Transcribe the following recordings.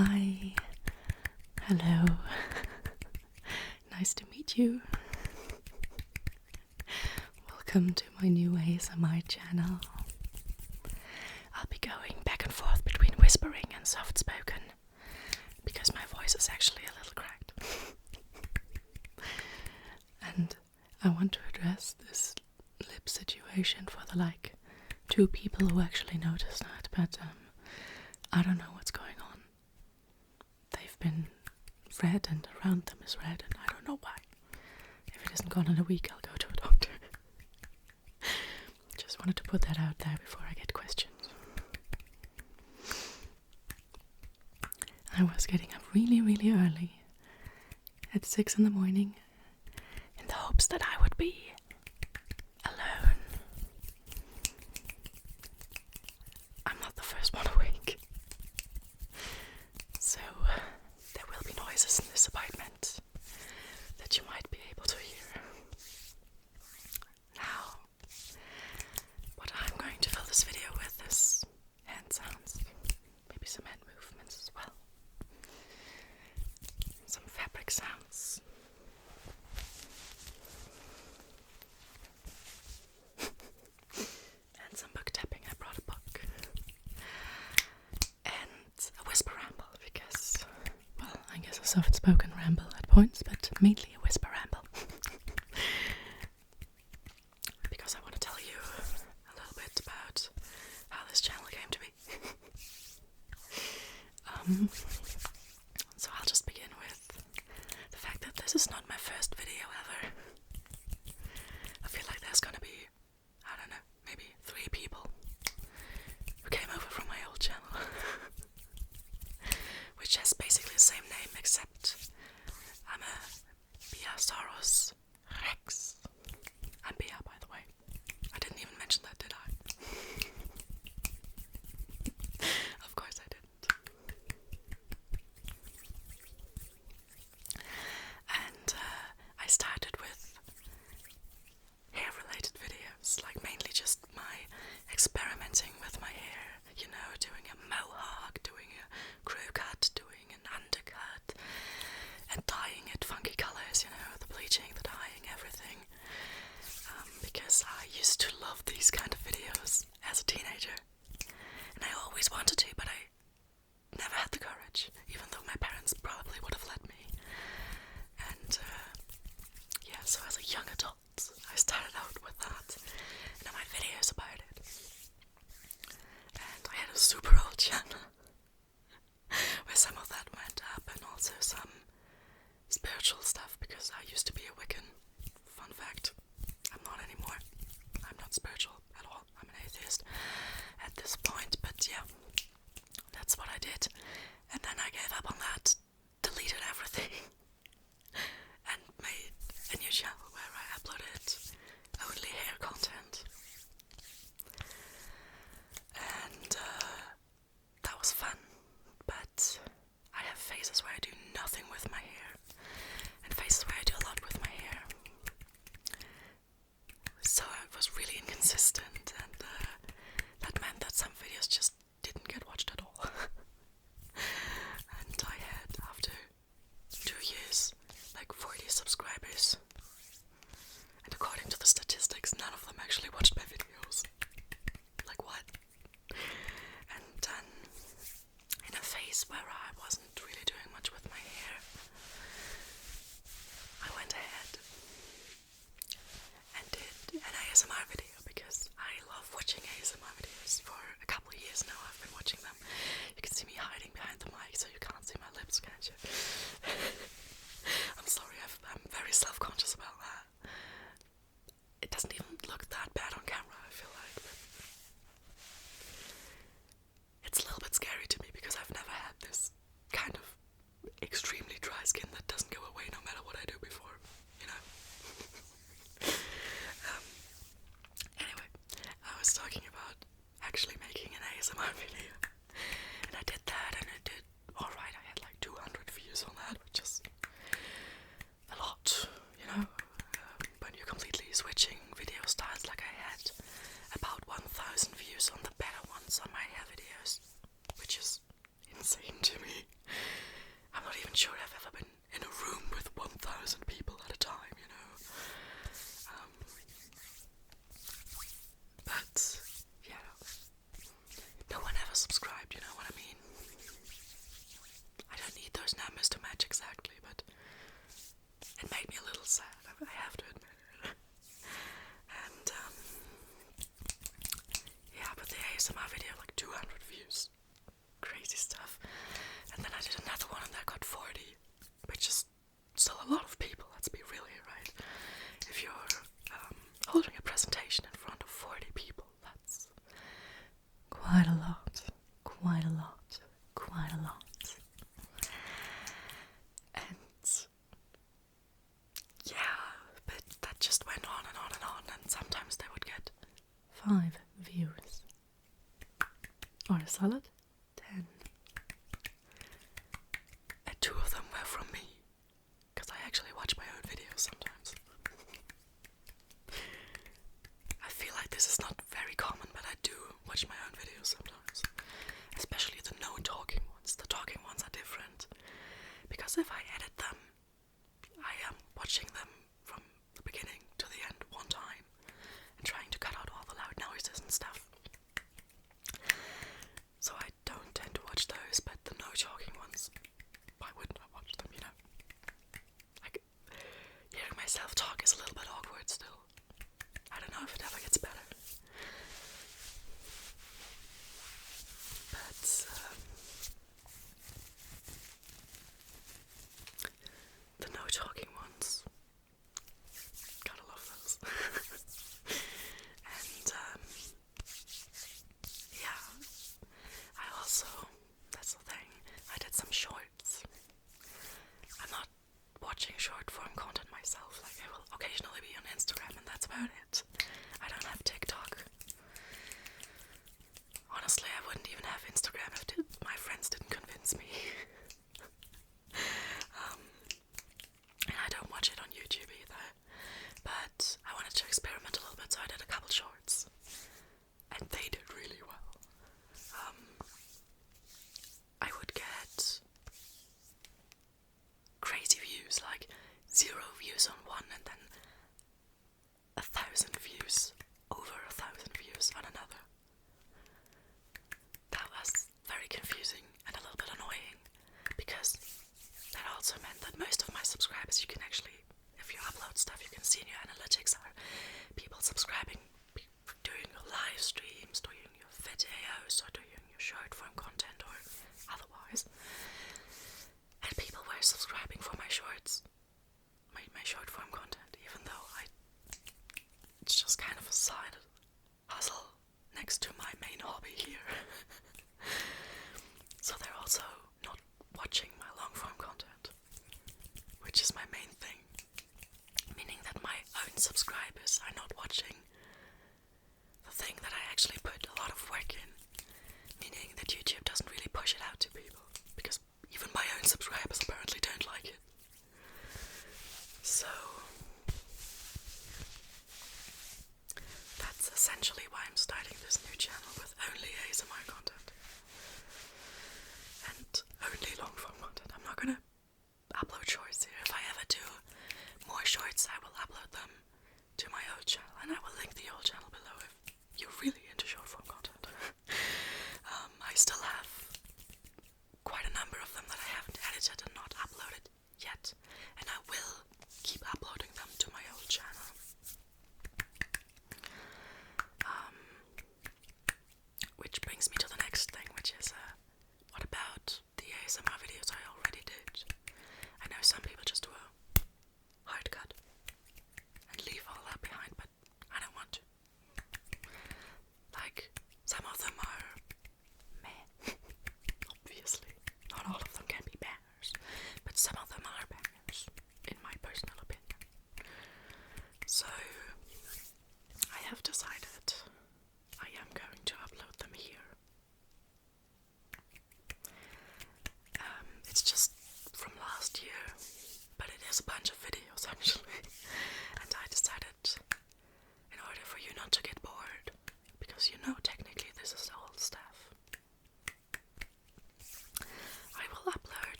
Hi, hello, nice to meet you. Welcome to my new ASMR channel. I'll be going back and forth between whispering and soft spoken because my voice is actually a little cracked. And I want to address this lip situation for the 2 people who actually noticed that, but I don't know what's going on. They've been red and around them is red and I don't know why. If it isn't gone in a week, I'll go to a doctor. Just wanted to put that out there before I get questions. I was getting up really, really early at 6 in the morning in the hopes that I would be alone. I'm not the first one awake. So there will be noises in this apartment that you might be able to hear. Now, what I'm going to fill this video with is hand sounds, maybe some hand movements as well, some fabric sounds. And some book tapping. I brought a book. And a whisper ramble because, well, I guess a soft-spoken ramble at points, but mainly a whisper ramble. Because I want to tell you a little bit about how this channel came to be. So I'll just begin with the fact that this is not my first video ever. I feel like there's gonna be, I don't know, maybe 3 people who came over from my old channel. Which has basically the same name, except I'm a Biasaurus Rex. I'm Bia, by the way. I didn't even mention that, did I? Of course I didn't. And I started with hair-related videos, like mainly just my experimenting with my hair, you know, doing a mohawk, doing a crew cut, doing an undercut, and dyeing it funky colors, you know, the bleaching, the dyeing, everything. Because I used to love these kind of videos as a teenager, and I always wanted to, but I never had the courage, even though my parents probably would have let me. And yeah, so as a young adult, I started out with that, and I made videos about it. And I had a super old channel where some of that went up, and also some spiritual stuff, because I used to be a Wiccan. Fun fact, I'm not anymore. I'm not spiritual at all. I'm an atheist at this point, but yeah, that's what I did. And then I gave up on that, deleted everything, and made a new channel where I uploaded only hair content. And that was fun, but I have phases where I do nothing with my hair, and phases where I do a lot with my hair. So I was really inconsistent, and that meant that some videos just didn't get watched at all. And I had, after 2 years, like 40 subscribers. And according to the statistics, none of them actually watched my videos. Like what? And then, in a phase where I wasn't really doing much with my hair, I went ahead and did an ASMR video, because I love watching ASMR videos. For a couple of years now I've been watching them. You can see me hiding behind the mic, so you can't see my lips, can't you? I'm sorry, I'm very self-conscious about that. It doesn't even look that bad on camera, I feel like. But it's a little bit scary to me, because I've never had this kind of extremely dry skin that doesn't go away no matter what I do before, you know? Anyway, I was talking about actually making an ASMR video, and I did that, and it did alright. I had like 200 views on that, which is a lot, you know? When you're completely switching video styles, like I had about 1,000 views on the better ones on my hair videos, which is insane to me. yeah, no one ever subscribed, you know what I mean? I don't need those numbers to match exactly, but it made me a little sad, I have to admit it. And, yeah, but the ASMR video, like 200 views. Crazy stuff. And then I did another one and that got 40, which is still a lot of people, let's be real here, right? If you're holding a presentation in front of 40 people, that's quite a lot, quite a lot, quite a lot. And yeah, but that just went on and on and on, and sometimes they would get 5 views. Or a solid 10. And 2 of them were from me, because I actually watch my own videos sometimes. I feel like this is not very common, but I do watch my own videos sometimes. Especially the no-talking ones. The talking ones are different. Because if I edit them, I am watching them from the beginning to the end one time and trying to cut out all the loud noises and stuff. So I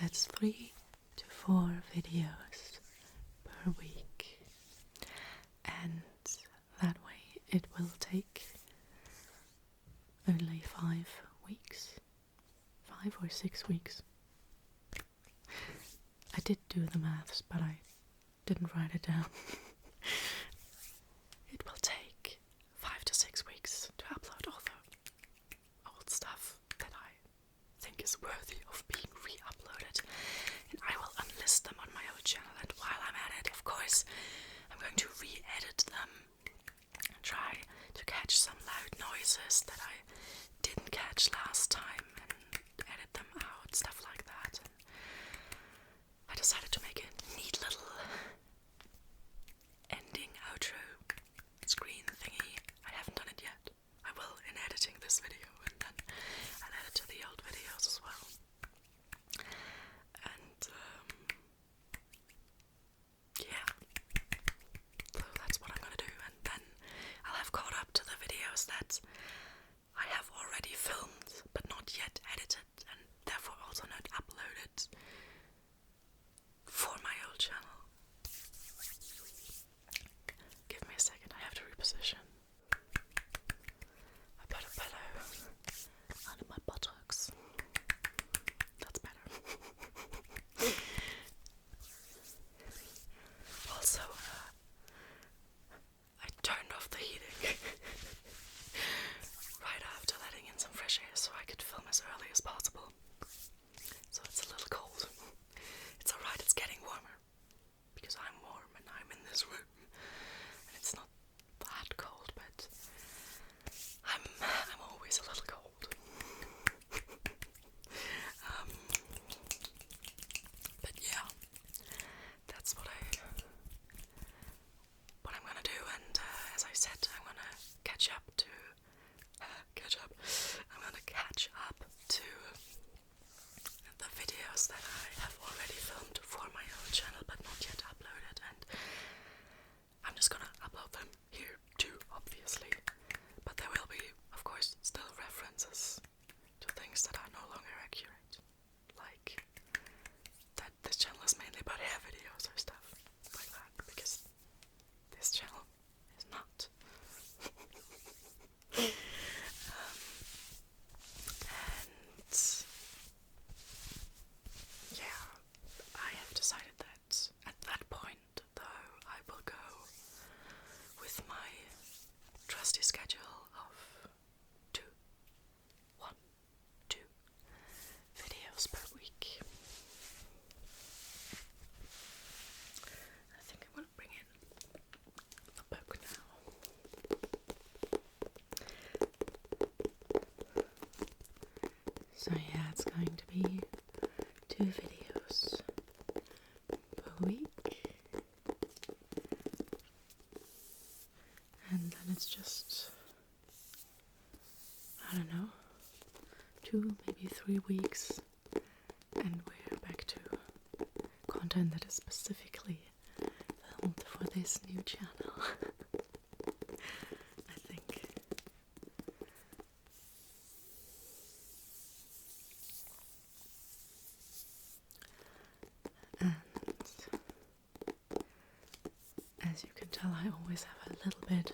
that's 3 to 4 videos per week. And that way it will take only 5 weeks. 5 or 6 weeks. I did do the maths, but I didn't write it down. It will take 5 to 6 weeks to upload all the old stuff that I think is worthy of being re-uploaded. And I will unlist them on my own channel, and while I'm at it, of course, I'm going to re-edit them and try to catch some loud noises that I didn't catch last time and edit them out, stuff like that. And I decided to make a neat little ending outro screen thingy. I haven't done it yet. I will in editing this video, and then I'll add it to the old videos as well. And yeah, so that's what I'm gonna do, and then I'll have caught up to the videos that I have already filmed but not yet edited, and therefore also not uploaded for my old channel. Give me a second, I have to reposition. I put a pillow under my buttocks. That's better. Also, I turned off the heating right after letting in some fresh air so I could film as early as possible. So it's a little cold. It's alright, it's getting warmer. Because I'm warm and I'm in this room. And it's not that cold, but I'm always a little cold. But yeah, that's what I'm gonna do, and as I said, I'm gonna catch up to the videos that I have already filmed for my own channel but not yet uploaded, and I'm just gonna upload them here too, obviously, but there will be, of course, still references to things that are no longer accurate, like that this channel is mainly about hair videos or stuff like that, because this channel is not. And yeah, I have decided that at that point, though, I will go with my trusty schedule of 2 videos per week. I think I'm gonna bring in the book now. So yeah, it's going to be 2 videos per week, and then it's just, I don't know, 2, maybe 3 weeks, and we're back to content that is specifically filmed for this new channel. I think. And as you can tell, I always have a little bit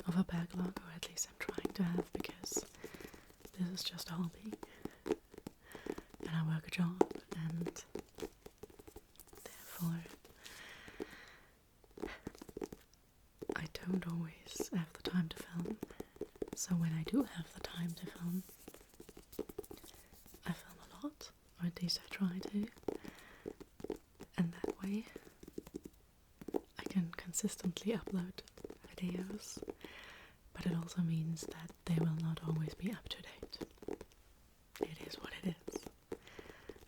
of a backlog, or at least I'm trying to have, because this is just a hobby, and I work a job, and therefore I don't always have the time to film. So when I do have the time to film, I film a lot, or at least I try to, and that way I can consistently upload videos, but it also means that they will not always be up to date. It is what it is.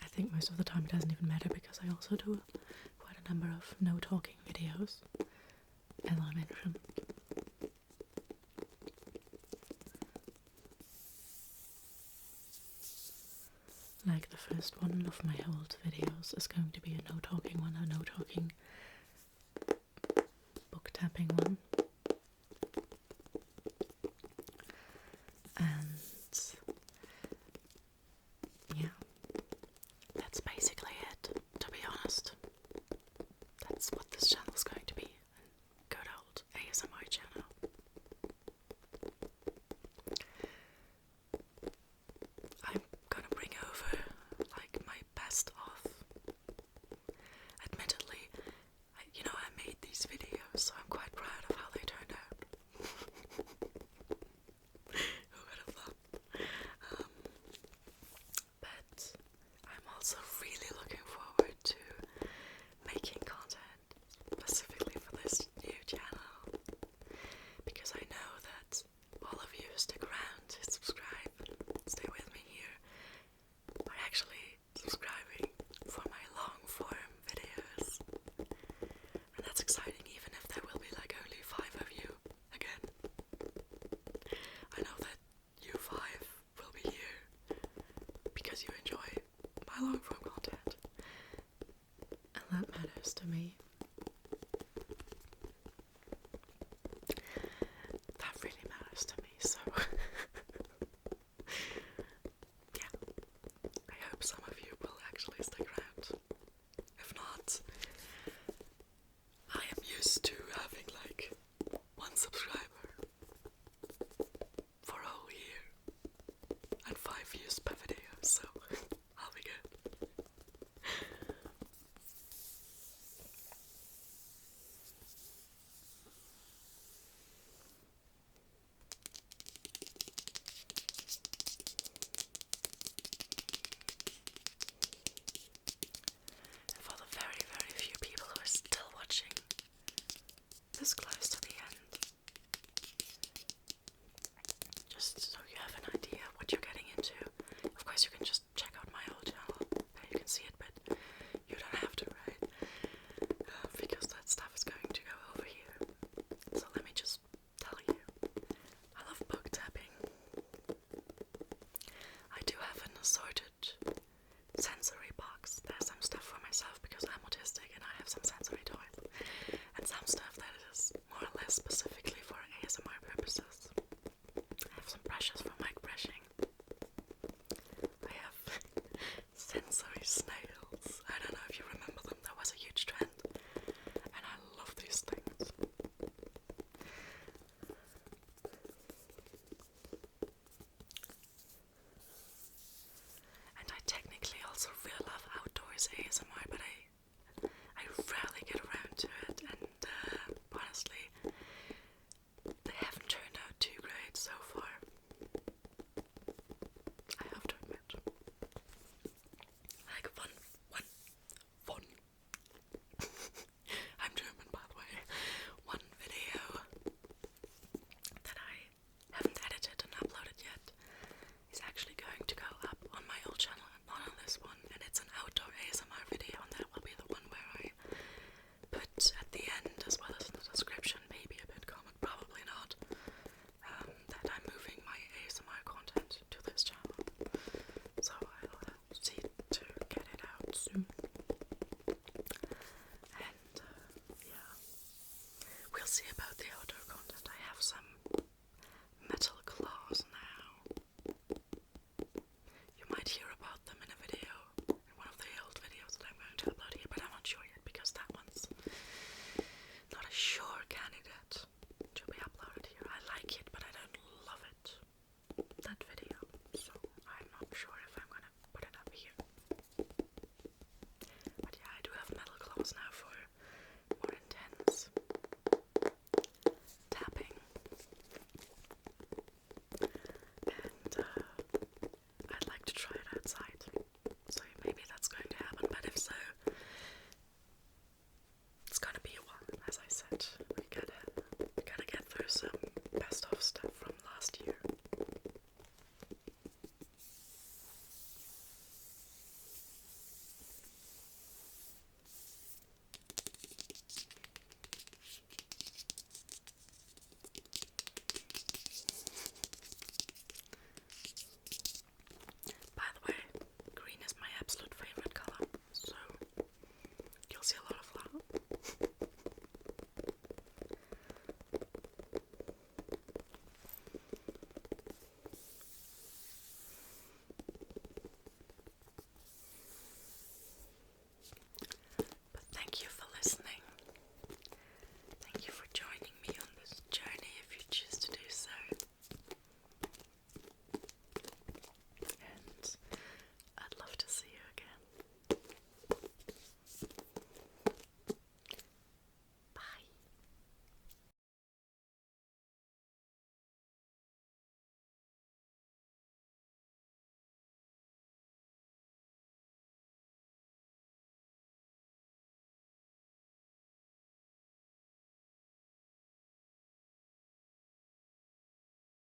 I think most of the time it doesn't even matter, because I also do quite a number of no talking videos, as I mentioned. Like the first one of my old videos is going to be a no talking one, a no talking book tapping one. And yeah, Otherwise you can just check out my old channel. There you can see it, but you don't have to, right? Because that stuff is going to go over here. So let me just tell you, I love book tapping. I do have an assorted sensory box. There's some stuff for myself because I'm autistic and I have some sensory toys. And some stuff that is more or less specifically for ASMR purposes. I have some brushes for mic brushing. I have sensory snails. I don't know if you remember them, that was a huge trend. And I love these things. And I technically also really love outdoors ASMR, but I